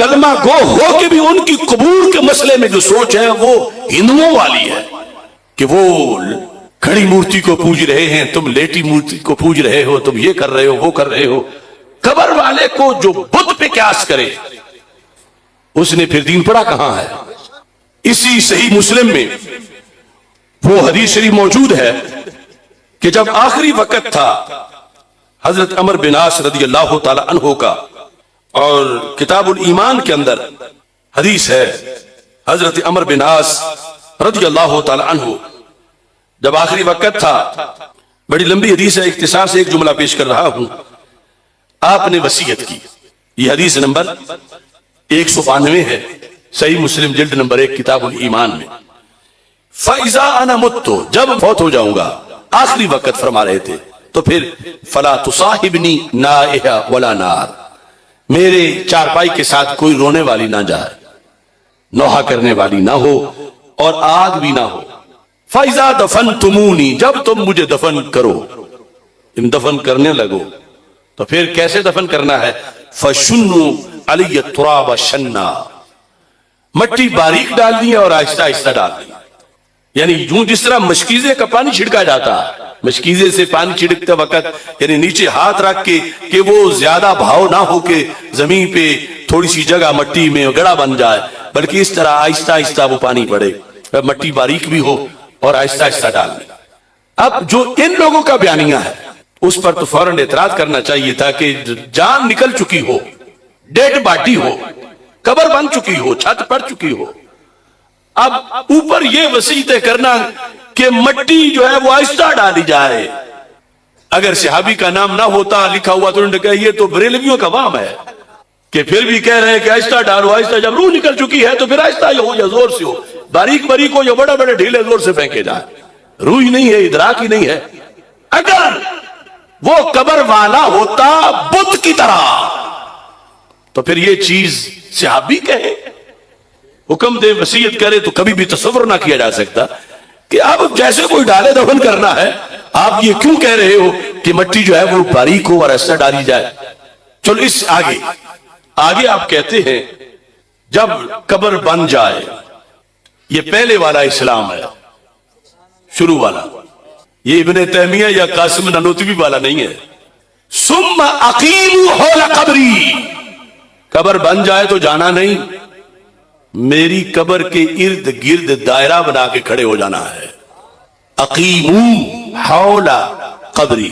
कलमा गो हो के भी उनकी कबूल के मसले में जो सोच है वो हिंदुओं वाली है कि वो खड़ी मूर्ति को पूज रहे हैं, तुम लेटी मूर्ति को पूज रहे हो, तुम ये कर रहे हो, वो कर रहे हो। कब्र वाले को जो बुत पे क्यास करे उसने फिर दीन पढ़ा कहां है। इसी सही मुस्लिम में वो हदीस शरीफ मौजूद है कि जब आखिरी वक्त था हजरत अमर बिन आस रदी अल्लाह ताला अन्हु का, और किताबुल ईमान के अंदर हदीस है हजरत अमर बिन आस रदी अल्लाह ताला अन्हु, जब आखिरी वक्त था, बड़ी लंबी हदीस है, इख्तिसार से एक जुमला पेश कर रहा हूं। आपने वसीयत की, यह हदीस नंबर 192 है, सही मुस्लिम जिल्द नंबर 1 किताबुल ईमान में। फैजा अना मुत्तो, जब फौत हो जाऊंगा, आखिरी वक्त फरमा रहे थे, तो फिर फला तुसाहिबनी नाइहा वला नार, मेरे चारपाई के साथ कोई रोने वाली ना जाए, नौहा करने वाली ना हो और आग भी ना हो। फैजा दफन तुमूनी, जब तुम मुझे दफन करो, तुम दफन करने लगो, तो फिर कैसे दफन करना है। फशुन्नु अलैय तुराब शन्ना, मट्टी बारीक डाल दी और आहिस्ता आहिस्ता डाल दी, यानी यूं जिस तरह मशकीजे का पानी छिड़का जाता है, मशकीजे से पानी छिड़कते वक्त यानी नीचे हाथ रख के कि वो ज्यादा भाव ना हो के जमीन पे थोड़ी सी जगह मट्टी में गड़ा बन जाए, बल्कि इस तरह आहिस्ता आहिस्ता वो पानी पड़े, मट्टी बारीक भी हो और आहिस्ता आहिस्ता डालने। अब जो इन लोगों का बयानिया है उस पर तो फौरन एतराज करना चाहिए था कि जान निकल चुकी हो, डेड बॉडी हो, कब्र बन चुकी हो, छत पड़ चुकी हो, अब ऊपर ये वसीयतें करना कि मट्टी जो है वो आहिस्ता डाली जाए। अगर सहाबी का नाम ना होता लिखा हुआ तो उन्होंने कहा ये तो बरेलवियों का वाम है, कि फिर भी कह रहे हैं कि आहिस्ता डालो आहिस्ता, जब रूह निकल चुकी है तो फिर आहिस्ता हो या जोर से हो, बारीक बारीक हो या बड़े बड़े ढीले जोर से फेंके जाए, रूह ही नहीं है, इदराक ही नहीं है। अगर वो कब्र वाला होता बुत की तरह तो फिर ये चीज सहाबी कहे, हुक्म दे, वसीयत करे, तो कभी भी तसव्वुर ना किया जा सकता कि अब जैसे कोई डाले दफन करना है, आप ये क्यों कह रहे हो कि मट्टी जो है वो बारीक हो और ऐसा डाली जाए। चलो इस आगे आप कहते हैं जब कब्र बन जाए, ये पहले वाला इस्लाम है, शुरू वाला, ये इब्ने तैमिया या कासिम ननोतवी वाला नहीं है। सुम्मा अकीमू हौला कब्री, कब्र बन जाए तो जाना नहीं, मेरी कब्र के इर्द गिर्द दायरा बना के खड़े हो जाना है। अकीमू हौला कब्री,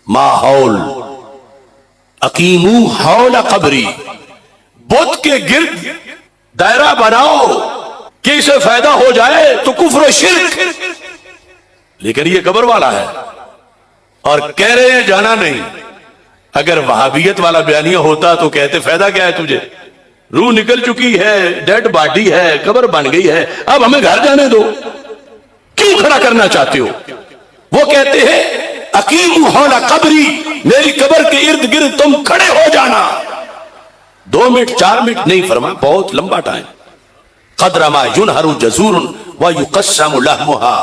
माहौल, अकीमू हौला कब्री, बुत के गिर्द दायरा बनाओ कि इसे फायदा हो जाए तो कुफ्र शिर्क। लेकिन ये कब्र वाला है और कह रहे हैं जाना नहीं। अगर वहाबियत वाला बयानिया होता तो कहते फायदा क्या है तुझे, रूह निकल चुकी है, डेड बॉडी है, कब्र बन गई है, अब हमें घर जाने दो, क्यों खड़ा करना चाहते हो। वो कहते हैं अकीम हौला कब्री, मेरी कब्र के इर्द गिर्द तुम खड़े हो जाना। 2 मिनट 4 मिनट नहीं फरमा, बहुत लंबा टाइम। कदरमा युनहरु जज़ूरुन व युक़स्समु लहमुहा,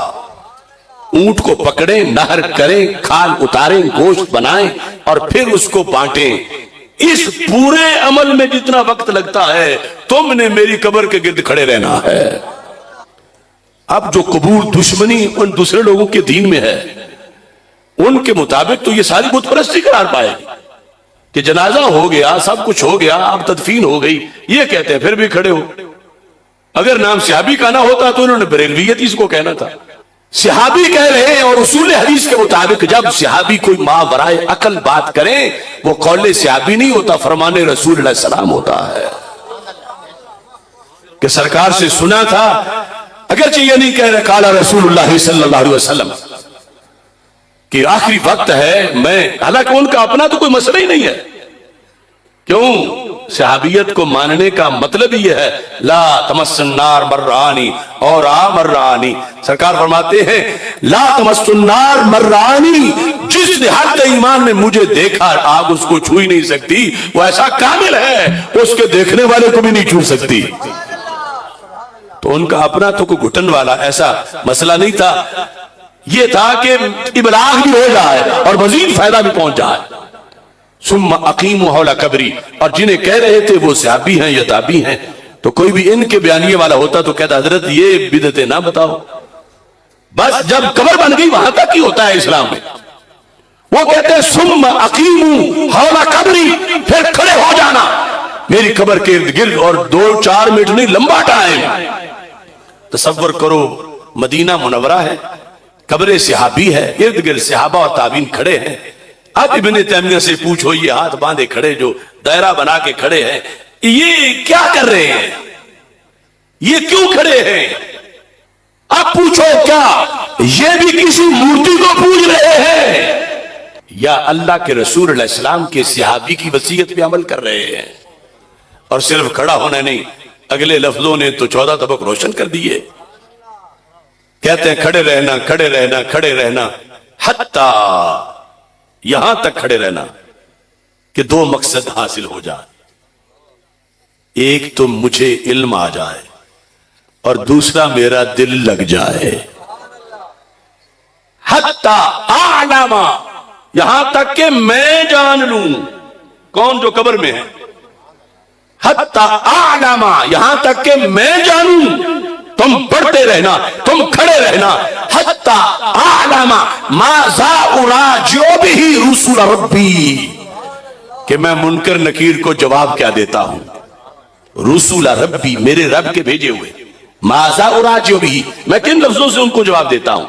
ऊंट को पकड़े, नहर करें, खाल उतारें, गोश्त बनाएं और फिर उसको बांटें। इस पूरे अमल में जितना वक्त लगता है तुमने मेरी कब्र के गिर्द खड़े रहना है। अब जो कबूल दुश्मनी उन दूसरे लोगों के दीन में है उनके मुताबिक तो ये सारी बुत परस्ती करार पाएगी कि जनाजा हो गया, सब कुछ हो गया, अब तदफीन हो गई, ये कहते हैं फिर भी खड़े हो। अगर नाम सहाबी का ना होता तो उन्होंने बरेलवियत इसको कहना था। सहाबी कह रहे हैं और उसूल हदीस के मुताबिक जब सहाबी कोई मावराए अकल बात करें वो कौले सहाबी नहीं होता, फरमाने रसूल अलैहि सलाम होता है। कि सरकार से सुना था, अगरचे ये नहीं कह रहे काला रसूलुल्लाह सल्लल्लाहु अलैहि वसल्लम कि आखिरी वक्त है, मैं, हालांकि उनका अपना तो कोई मसला ही नहीं है। क्यों? सहाबियत को मानने का मतलब ही है ला तमस्सुन्नार मर्रानी और आ मर्रानी। सरकार फरमाते हैं ला तमस्सुन्नार मर्रानी, जिसने हद ईमान में मुझे देखा आग उसको छू ही नहीं सकती, वो ऐसा कामिल है उसके देखने वाले को भी नहीं छू सकती। तो उनका अपना तो कोई घुटन वाला ऐसा मसला नहीं था, ये था कि इबलाग भी हो जाए और मजीद फायदा भी पहुंच जाए। सुम्मा अकीमु हौला कबरी, और जिन्हें कह रहे थे वो सहाबी हैं या ताबी हैं, तो कोई भी इनके बयानिए वाला होता तो कहता हजरत ये बिदतें ना बताओ। बस जब कब्र बन गई वहां तक ही होता है इस्लाम में। वो कहते हैं सुम्मा अकीमु हौला कबरी, फिर खड़े हो जाना मेरी कब्र के इर्द गिर्द, और 2-4 मिनट नहीं, लंबा टाइम। तसव्वुर करो, मदीना मुनव्वरा है, कब्र सहाबी है, इर्द गिर्द सहाबा और ताबीन खड़े हैं। अब इब्ने तैमिया से पूछो, ये हाथ बांधे खड़े जो दायरा बना के खड़े हैं, ये क्या कर रहे हैं, ये क्यों खड़े हैं? अब पूछो क्या ये भी किसी मूर्ति को पूज रहे हैं या अल्लाह के रसूल अलैहि सलाम के सहाबी की वसीयत पे अमल कर रहे हैं? और सिर्फ खड़ा होना नहीं, अगले लफ्जों ने तो 14 तबक रोशन कर दिए। कहते हैं खड़े रहना, खड़े रहना, खड़े रहना, हत्ता, यहां तक खड़े रहना कि 2 मकसद हासिल हो जाए। एक तो मुझे इल्म आ जाए और दूसरा मेरा दिल लग जाए। हत्ता आलमा, यहां तक कि मैं जान लूं कौन जो कब्र में है। हत्ता आलमा, यहां तक कि मैं जानूं, तुम पढ़ते रहना, तुम खड़े रहना। हत्ता आलमा माज़ा उराजिउ बिही रुसूल रब्बी, कि मैं मुनकर नकीर को जवाब क्या देता हूं। रुसूल रब्बी, मेरे रब के भेजे हुए। माज़ा उराजिउ बिही, मैं किन लफ्जों से उनको जवाब देता हूं।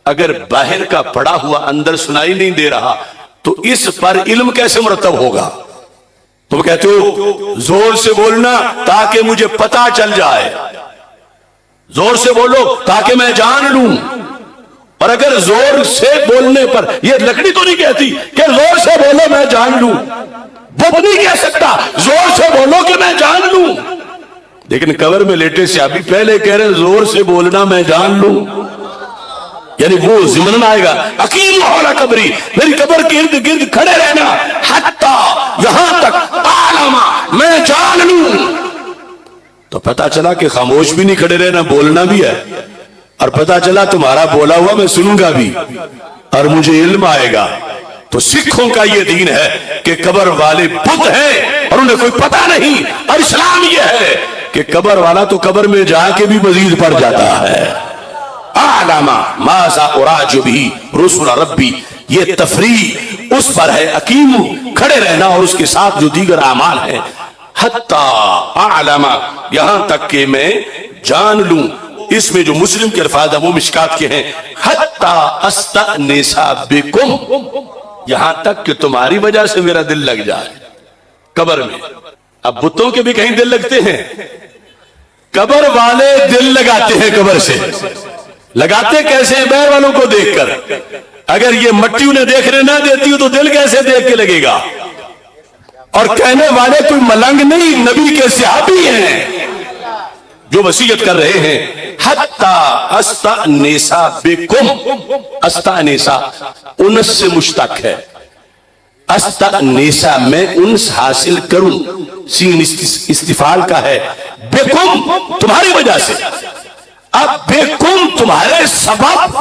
अगर बाहर का पढ़ा हुआ अंदर सुनाई नहीं दे रहा तो इस पर इल्म कैसे मुरतब होगा? तुम कहते हो जोर से बोलना ताकि मुझे पता चल जाए, जोर से बोलो ताकि मैं जान लूं। और अगर जोर से बोलने पर, यह लकड़ी तो नहीं कहती कि जोर से बोलो मैं जान लूं, वो नहीं कह सकता जोर से बोलो कि मैं जान लूं। लेकिन कब्र में लेटे से अभी पहले कह रहे जोर से बोलना मैं जान लूं, यानी वो ज़िमन आएगा। अकीम हौला कब्री, मेरी कब्र के इर्द गिर्द खड़े रहना, हत्ता, यहां तक आलमा, मैं जान लूं। तो पता चला कि खामोश भी नहीं खड़े रहना, बोलना भी है। और पता चला तुम्हारा बोला हुआ मैं सुनूंगा भी और मुझे इल्म आएगा। तो सिखों का ये दीन है कि कब्र वाले बुत हैं और उन्हें कोई पता नहीं। और इस्लाम ये है कि कब्र वाला तो कब्र में जाके भी मजीद पड़ जाता है। आलमा माज़ा उराजिउ बिही रुसूल रब्बी, ये तफरीक उस पर है अकीमु, खड़े रहना, और उसके साथ जो दीगर आमाल है। हत्ता आलमा, यहां तक कि मैं जान लूं। इसमें जो मुस्लिम के अल्फाज है वो मिशकात के हैं। हत्ता अस्तअनिसा बिकुम, यहां तक कि तुम्हारी वजह से मेरा दिल लग जाए कब्र में। अब बुतों के भी कहीं दिल लगते हैं, कब्र वाले दिल लगाते हैं। कब्र से लगाते कैसे हैं? बैर वालों को देखकर। अगर ये मट्टी उन्हें देखने ना देती हो तो दिल कैसे देख के लगेगा? और कहने वाले कोई मलंग नहीं, नबी के सहाबी हैं जो वसीयत कर रहे हैं। हत्ता अस्तअनिसा बिकुम, अस्तअनिसा उनस से मुश्तक है। अस्तअनिसा, मैं उनस हासिल करूं, सीन इस्तिफाल का है। बिकुम, तुम्हारी वजह से। अब बेकुम तुम्हारे सबब,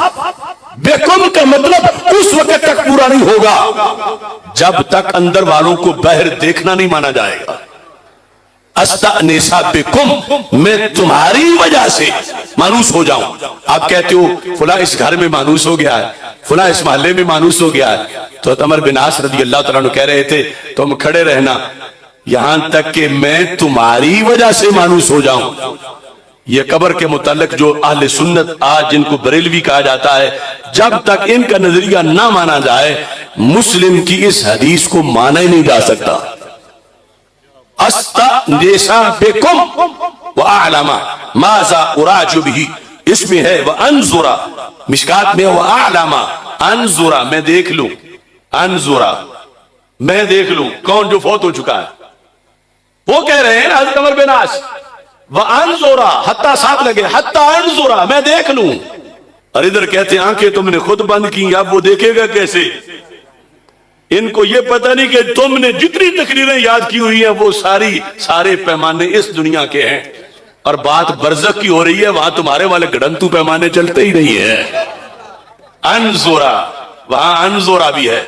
बेकुम का मतलब उस वक्त तक पूरा नहीं होगा जब तक अंदर वालों को बाहर देखना नहीं माना जाएगा। अस्तअनिसा बिकुम, मैं तुम्हारी वजह से मानूस हो जाऊं। आप कहते हो फुला इस घर में मानूस हो गया है, फुला इस मोहल्ले में मानूस हो गया है। तो अमर बिन आस रज़ी अल्लाह तआला अन्हु कह रहे थे तुम खड़े रहना यहां तक कि मैं तुम्हारी वजह से मानूस हो जाऊं। ये कब्र के मुताल्लिक जो अहले सुन्नत आज जिनको बरेलवी कहा जाता है, जब तक इनका नजरिया ना माना जाए मुस्लिम की इस हदीस को माना ही नहीं जा सकता। अस्तअनिसा बिकुम व अअलमा माज़ा उराजिउ बिही, इसमें है व अनजुरा, मिशकात में व अअलमा, अनजुरा मैं देख लूं, अनजुरा मैं देख लूं कौन जो फौत हो चुका है। वो कह रहे हैं हज़रत उमर बिन आस व अनजुरा, हत्ता साथ लगे, हत्ता अनजुरा मैं देख लूं। और इधर कहते हैं आंखें तुमने खुद बंद की, अब वो देखेगा कैसे? इनको ये पता नहीं कि तुमने जितनी तकरीरें याद की हुई हैं वो सारे पैमाने इस दुनिया के हैं, और बात बरज़ख की हो रही है, वहां तुम्हारे वाले गड़ंतू पैमाने चलते ही नहीं है। अनजुरा, वहां अनजुरा भी है,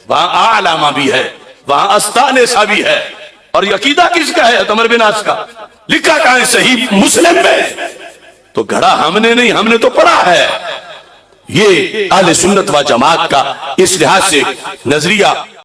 वहां आलामा भी है। وہاں استان ایسا بھی ہے. اور یہ عقیدہ کس کا ہے؟ عمر بن عاص کا. لکھا کہاں ہے؟ صحیح مسلم میں. تو گھڑا ہم نے نہیں، ہم نے تو پڑھا ہے. یہ اہل سنت و جماعت کا اس لحاظ سے نظریہ